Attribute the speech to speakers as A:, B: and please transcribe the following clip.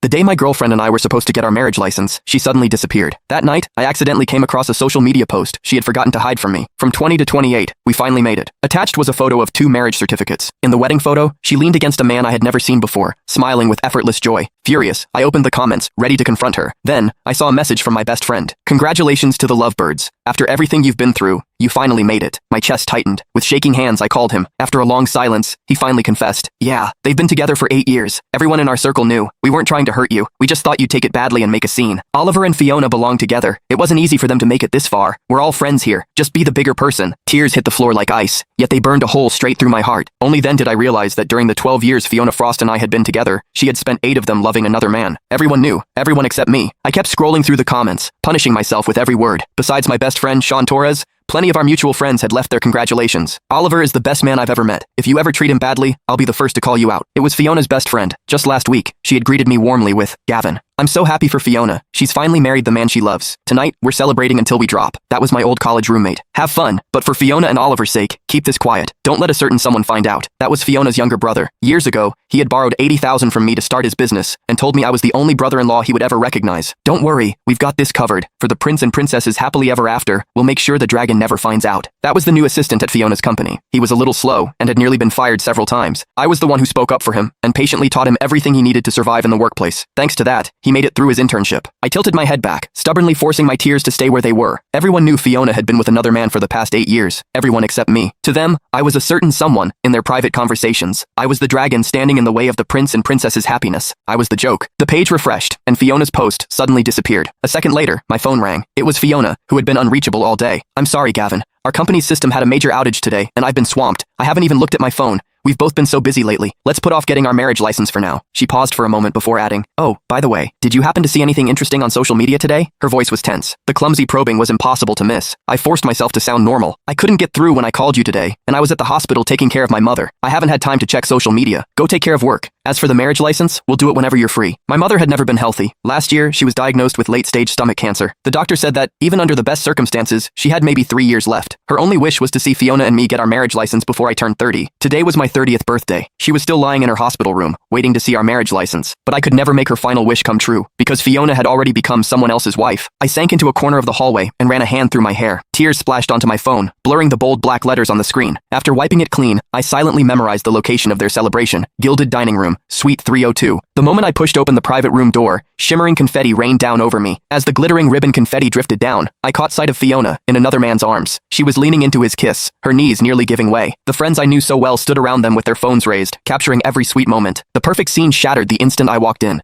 A: The day my girlfriend and I were supposed to get our marriage license, she suddenly disappeared. That night, I accidentally came across a social media post she had forgotten to hide from me. From 20 to 28, we finally made it. Attached was a photo of 2 marriage certificates. In the wedding photo, she leaned against a man I had never seen before, smiling with effortless joy. Furious, I opened the comments, ready to confront her. Then, I saw a message from my best friend. "Congratulations to the lovebirds. After everything you've been through, you finally made it." My chest tightened. With shaking hands, I called him. After a long silence, he finally confessed. "Yeah, they've been together for 8 years. Everyone in our circle knew. We weren't trying to hurt you. We just thought you'd take it badly and make a scene. Oliver and Fiona belong together. It wasn't easy for them to make it this far. We're all friends here. Just be the bigger person." Tears hit the floor like ice, yet they burned a hole straight through my heart. Only then did I realize that during the 12 years Fiona Frost and I had been together, she had spent 8 of them loving another man. Everyone knew. Everyone except me. I kept scrolling through the comments, punishing myself with every word. Besides my best friend, Sean Torres, plenty of our mutual friends had left their congratulations. "Oliver is the best man I've ever met. If you ever treat him badly, I'll be the first to call you out." It was Fiona's best friend. Just last week, she had greeted me warmly with, "Gavin, I'm so happy for Fiona. She's finally married the man she loves. Tonight, we're celebrating until we drop." That was my old college roommate. "Have fun, but for Fiona and Oliver's sake, keep this quiet. Don't let a certain someone find out." That was Fiona's younger brother. Years ago, he had borrowed $80,000 from me to start his business and told me I was the only brother-in-law he would ever recognize. "Don't worry, we've got this covered. For the prince and princesses happily ever after, we'll make sure the dragon never finds out." That was the new assistant at Fiona's company. He was a little slow and had nearly been fired several times. I was the one who spoke up for him and patiently taught him everything he needed to survive in the workplace. Thanks to that, he made it through his internship. I tilted my head back, stubbornly forcing my tears to stay where they were. Everyone knew Fiona had been with another man for the past 8 years. Everyone except me. To them, I was a certain someone in their private conversations. I was the dragon standing in the way of the prince and princess's happiness. I was the joke. The page refreshed, and Fiona's post suddenly disappeared. A second later, my phone rang. It was Fiona, who had been unreachable all day. "I'm sorry, Gavin. Our company's system had a major outage today, and I've been swamped. I haven't even looked at my phone. We've both been so busy lately. Let's put off getting our marriage license for now." She paused for a moment before adding, "Oh, by the way, did you happen to see anything interesting on social media today?" Her voice was tense. The clumsy probing was impossible to miss. I forced myself to sound normal. "I couldn't get through when I called you today, and I was at the hospital taking care of my mother. I haven't had time to check social media. Go take care of work. As for the marriage license, we'll do it whenever you're free." My mother had never been healthy. Last year, she was diagnosed with late-stage stomach cancer. The doctor said that, even under the best circumstances, she had maybe 3 years left. Her only wish was to see Fiona and me get our marriage license before I turned 30. Today was my 30th birthday. She was still lying in her hospital room, waiting to see our marriage license. But I could never make her final wish come true, because Fiona had already become someone else's wife. I sank into a corner of the hallway and ran a hand through my hair. Tears splashed onto my phone, blurring the bold black letters on the screen. After wiping it clean, I silently memorized the location of their celebration. Gilded dining room, suite 302. The moment I pushed open the private room door, shimmering confetti rained down over me. As the glittering ribbon confetti drifted down, I caught sight of Fiona in another man's arms. She was leaning into his kiss, her knees nearly giving way. The friends I knew so well stood around them with their phones raised, capturing every sweet moment. The perfect scene shattered the instant I walked in.